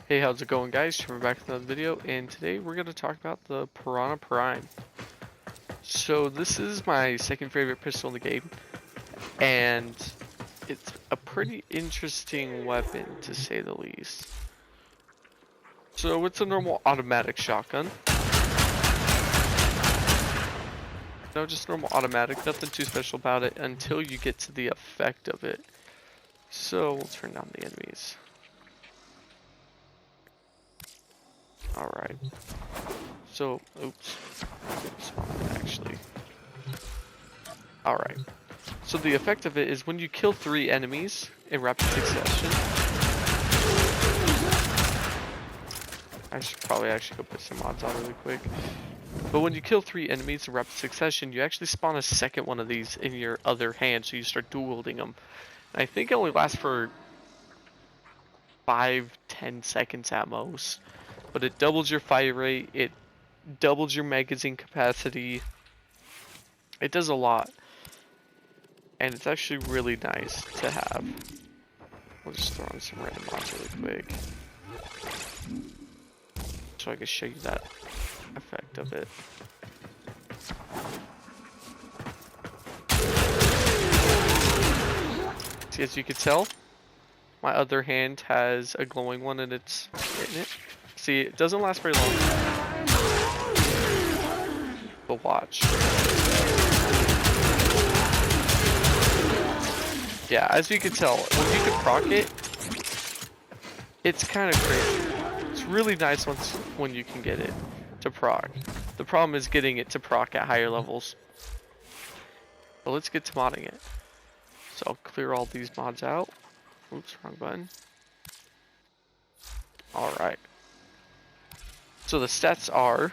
Hey, how's it going, guys? We're back with another video, and today we're going to talk about the Pyrana Prime. So this is my second favorite pistol in the game, and it's a pretty interesting weapon to say the least. So it's a normal automatic shotgun. No, just normal automatic, nothing too special about it until you get to the effect of it. So we'll turn down the enemies. Alright. So, oops. Actually. Alright. So the effect of it is when you kill 3 enemies in rapid succession. I should probably actually go put some mods on really quick. But when you kill 3 enemies in rapid succession, you actually spawn a second one of these in your other hand, so you start dual wielding them. And I think it only lasts for 5-10 seconds at most. But it doubles your fire rate, it doubles your magazine capacity. It does a lot. And it's actually really nice to have. We'll just throw on some random mods really quick, so I can show you that effect of it. See, as you can tell, my other hand has a glowing one and it's in it. See, it doesn't last very long. But watch. Yeah, as you can tell, when you can proc it, it's kind of crazy. It's really nice when you can get it to proc. The problem is getting it to proc at higher levels. But let's get to modding it. So I'll clear all these mods out. Oops, wrong button. Alright. So the stats are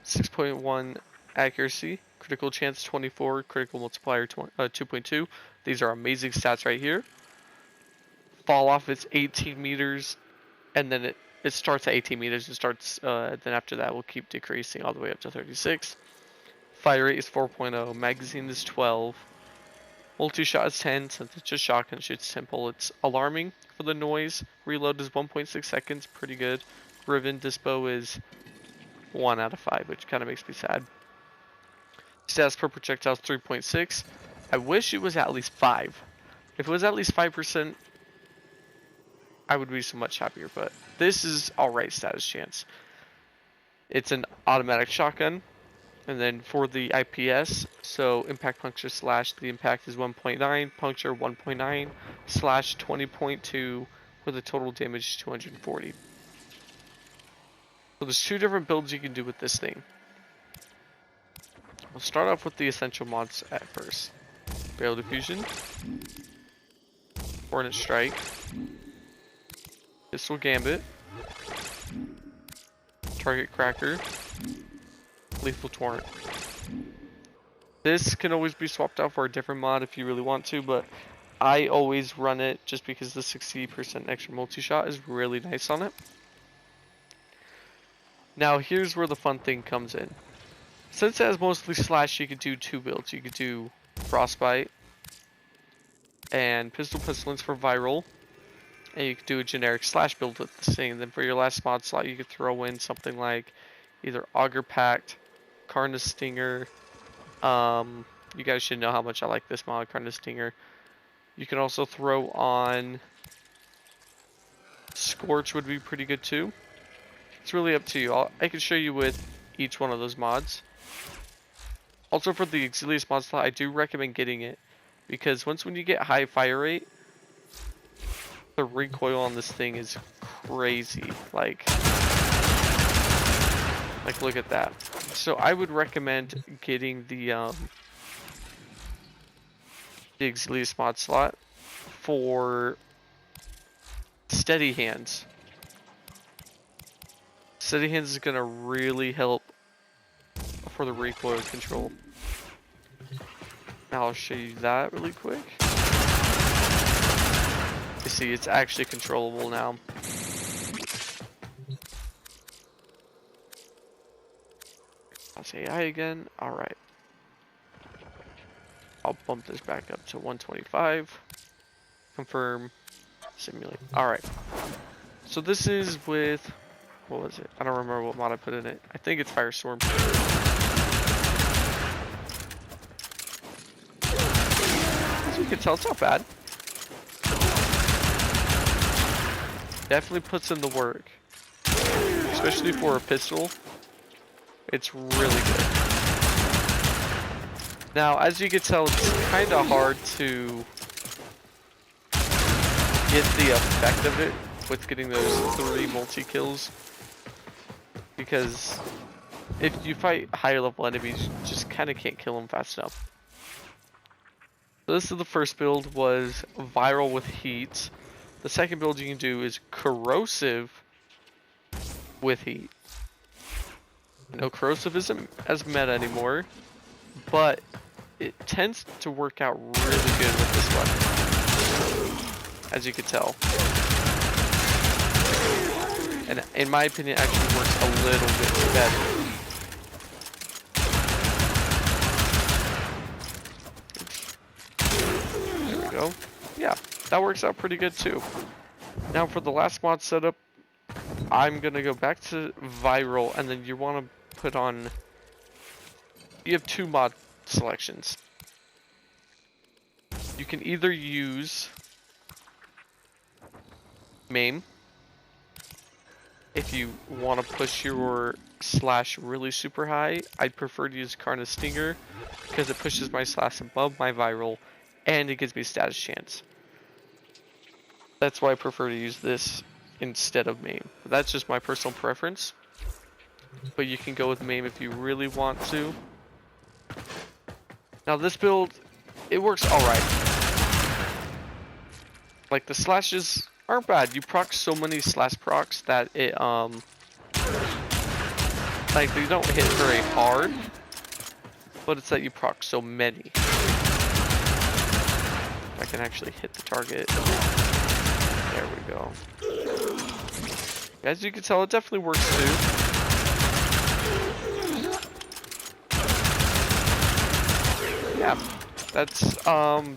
6.1 accuracy, critical chance 24, critical multiplier 2.2. These are amazing stats right here. Fall off it's 18 meters, and then it starts at 18 meters and starts, then after that will keep decreasing all the way up to 36. Fire rate is 4.0, magazine is 12, multi-shot is 10, since it's just shotgun, shoots simple. It's alarming for the noise. Reload is 1.6 seconds, pretty good. Riven dispo is 1 out of 5, which kind of makes me sad. Stats per projectile is 3.6. I wish it was at least 5. If it was at least 5%, I would be so much happier, but this is alright status chance. It's an automatic shotgun, and then for the IPS, so impact puncture slash, the impact is 1.9, puncture 1.9, slash 20.2, with a total damage 240. So there's 2 different builds you can do with this thing. We'll start off with the essential mods at first. Barrel diffusion, Hornet strike, pistol gambit, target cracker, lethal torrent. This can always be swapped out for a different mod if you really want to, but I always run it just because the 60% extra multi-shot is really nice on it. Now here's where the fun thing comes in. Since it has mostly slash, you could do 2 builds. You could do frostbite and pistol pestilence for viral, and you could do a generic slash build with this thing. And then for your last mod slot, you could throw in something like either auger pact, Carnage stinger. You guys should know how much I like this mod, Carnage stinger. You can also throw on scorch, would be pretty good too. It's really up to you. I can show you with each one of those mods. Also for the Exilius mod slot, I do recommend getting it, because when you get high fire rate, the recoil on this thing is crazy. Like look at that. So I would recommend getting the Exilius mod slot for steady hands. Steady hands is gonna really help for the recoil control. Now I'll show you that really quick. You see, it's actually controllable now. I'll say AI again. Alright. I'll bump this back up to 125. Confirm. Simulate. Alright. So this is with, what was it? I don't remember what mod I put in it. I think it's Firestorm. As you can tell, it's not bad. Definitely puts in the work. Especially for a pistol. It's really good. Now, as you can tell, it's kind of hard to get the effect of it with getting those 3 multi-kills. Because if you fight higher level enemies, you just kind of can't kill them fast enough. So this is the first build, was viral with heat. The second build you can do is corrosive with heat. No, corrosive isn't as meta anymore, but it tends to work out really good with this weapon, as you can tell. And in my opinion, it actually works a little bit better. There we go. Yeah, that works out pretty good too. Now for the last mod setup, I'm gonna go back to viral, and then you want to put on, you have 2 mod selections. You can either use maim if you want to push your slash really super high. I'd prefer to use Karna's Stinger because it pushes my slash above my viral and it gives me status chance. That's why I prefer to use this instead of maim. That's just my personal preference. But you can go with maim if you really want to. Now this build, it works alright. Like the slashes aren't bad. You proc so many slash procs that it like they don't hit very hard, but it's that you proc so many. If I can actually hit the target. There we go. As you can tell, it definitely works too. Yeah, that's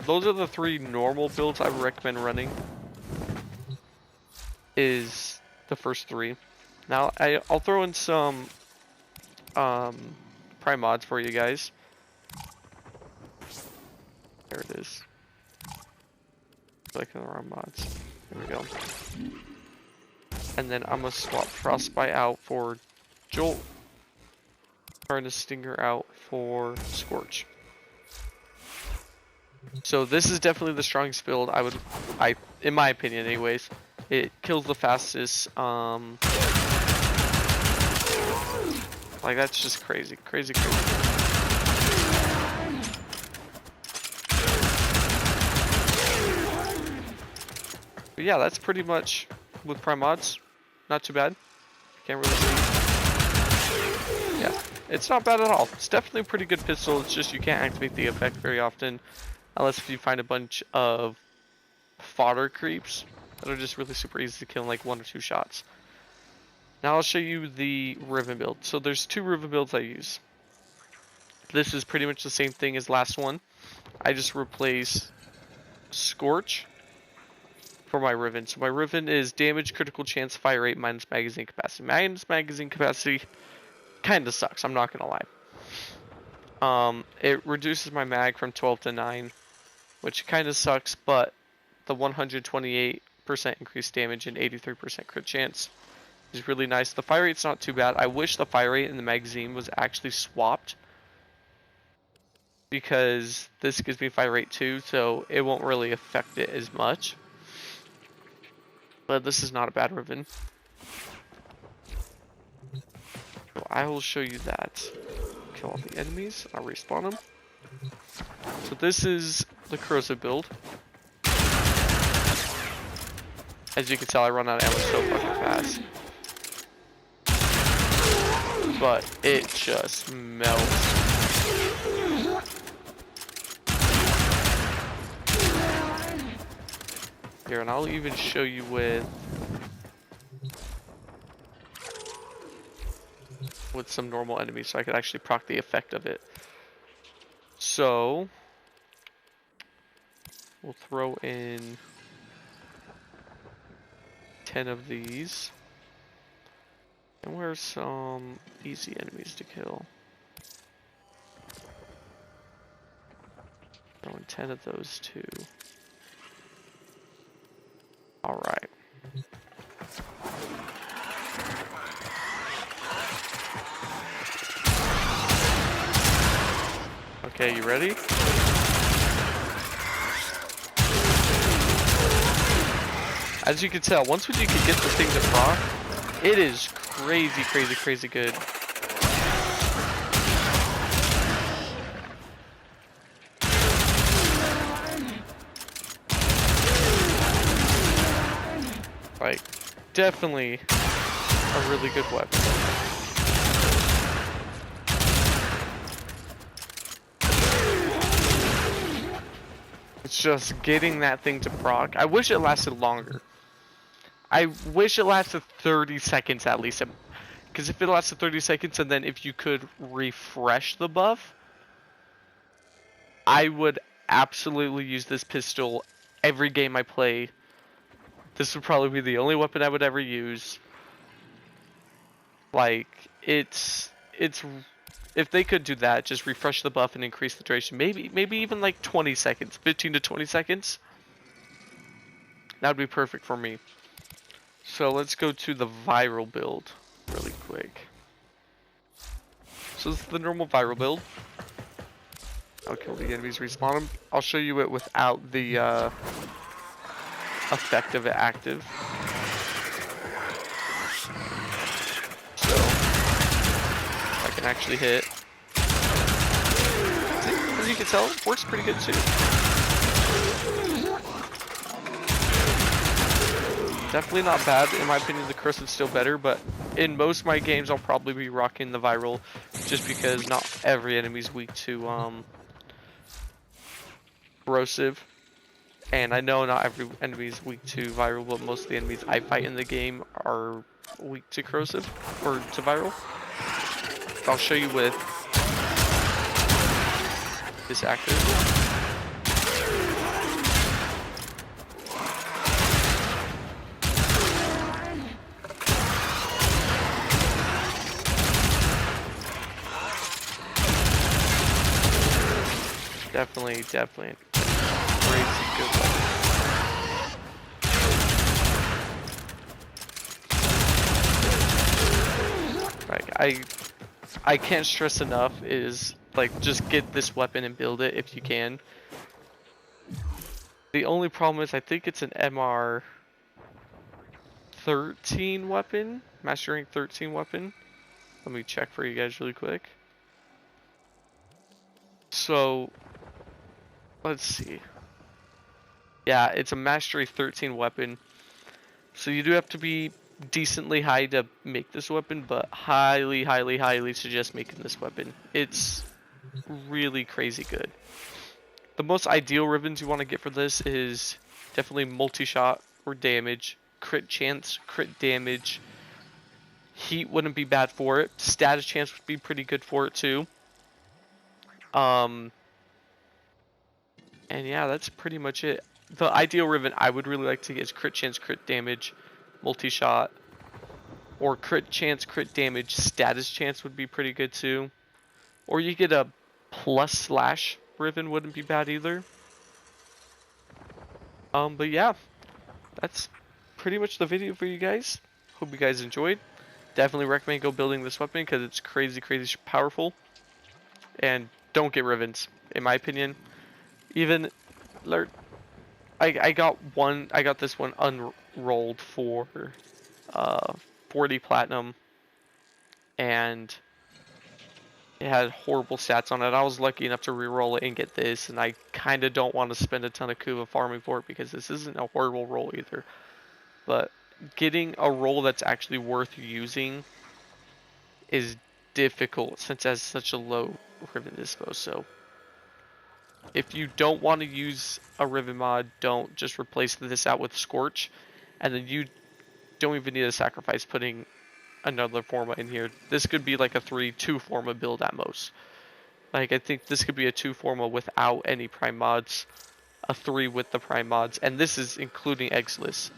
those are the 3 normal builds I would recommend running. Is the first 3. Now I'll throw in some prime mods for you guys. There it is. Clicking the wrong mods. There we go. And then I'm gonna swap Frostbite out for Jolt. Turn the Stinger out for Scorch. So this is definitely the strongest build. In my opinion, anyways. It kills the fastest. Like that's just crazy, crazy. But yeah, that's pretty much with prime mods. Not too bad. Can't really see. Yeah, it's not bad at all. It's definitely a pretty good pistol. It's just you can't activate the effect very often, unless if you find a bunch of fodder creeps that are just really super easy to kill in like 1 or 2 shots. Now I'll show you the Riven build. So there's 2 Riven builds I use. This is pretty much the same thing as last one. I just replace Scorch for my Riven. So my Riven is damage, critical chance, fire rate, minus magazine capacity. Minus magazine capacity kind of sucks, I'm not gonna lie. It reduces my mag from 12 to 9, which kind of sucks, but the 128% increased damage and 83% crit chance is really nice. The fire rate's not too bad. I wish the fire rate in the magazine was actually swapped, because this gives me fire rate too, so it won't really affect it as much. But this is not a bad Riven. So I will show you that. Kill all the enemies. I'll respawn them. So this is the corrosive build. As you can tell, I run out of ammo so fucking fast. But it just melts. Here, and I'll even show you with some normal enemies, so I could actually proc the effect of it. So we'll throw in 10 of these. And where's some easy enemies to kill? Throwing 10 of those too. Alright. Okay, you ready? As you can tell, once you can get the thing to proc, it is crazy, crazy, crazy good. Like, definitely a really good weapon. It's just getting that thing to proc. I wish it lasted longer. I wish it lasted 30 seconds at least. Because if it lasted 30 seconds and then if you could refresh the buff, I would absolutely use this pistol every game I play. This would probably be the only weapon I would ever use. Like, it's if they could do that, just refresh the buff and increase the duration, maybe even like 20 seconds, 15 to 20 seconds. That would be perfect for me. So let's go to the viral build really quick. So this is the normal viral build. I'll kill the enemies, respawn them. I'll show you it without the effect of it active. So I can actually hit. See, as you can tell, it works pretty good too. Definitely not bad. In my opinion, the corrosive's still better, but in most of my games, I'll probably be rocking the viral just because not every enemy's weak to corrosive. And I know not every enemy is weak to viral, but most of the enemies I fight in the game are weak to corrosive or to viral. I'll show you with this active. Definitely crazy good weapon. Like I can't stress enough is like just get this weapon and build it if you can. The only problem is I think it's an MR 13 weapon, Master Rank 13 weapon. Let me check for you guys really quick. So let's see. Yeah, it's a Mastery 13 weapon. So you do have to be decently high to make this weapon, but highly suggest making this weapon. It's really crazy good. The most ideal ribbons you want to get for this is definitely multi-shot or damage, crit chance, crit damage. Heat wouldn't be bad for it. Status chance would be pretty good for it too. And yeah, that's pretty much it. The ideal ribbon I would really like to get is crit chance, crit damage, multi-shot, or crit chance, crit damage, status chance would be pretty good too. Or you get a plus slash ribbon, wouldn't be bad either. But yeah, that's pretty much the video for you guys. Hope you guys enjoyed. Definitely recommend go building this weapon because it's crazy powerful. And don't get ribbons, in my opinion. Even I got this one unrolled for 40 platinum, and it had horrible stats on it. I was lucky enough to reroll it and get this, and I kind of don't want to spend a ton of Kuva farming for it because this isn't a horrible roll either. But getting a roll that's actually worth using is difficult since it has such a low ribbon dispo. So if you don't want to use a ribbon mod, don't just replace this out with Scorch, and then you don't even need to sacrifice putting another Forma in here. This could be like a 3-2 Forma build at most. Like I think this could be a 2 Forma without any prime mods, a 3 with the prime mods, and this is including Exless.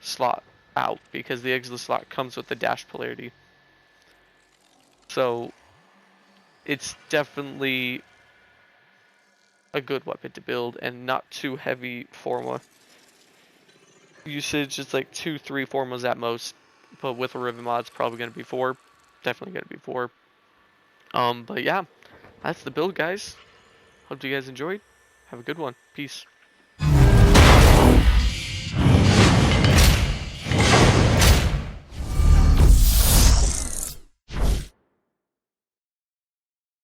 slot out, because the exilus slot comes with the dash polarity. So it's definitely a good weapon to build, and not too heavy forma usage. It's like 2-3 formas at most, but with a Riven mod, it's probably going to be 4. Definitely going to be 4. But yeah, that's the build, guys. Hope you guys enjoyed. Have a good one. Peace.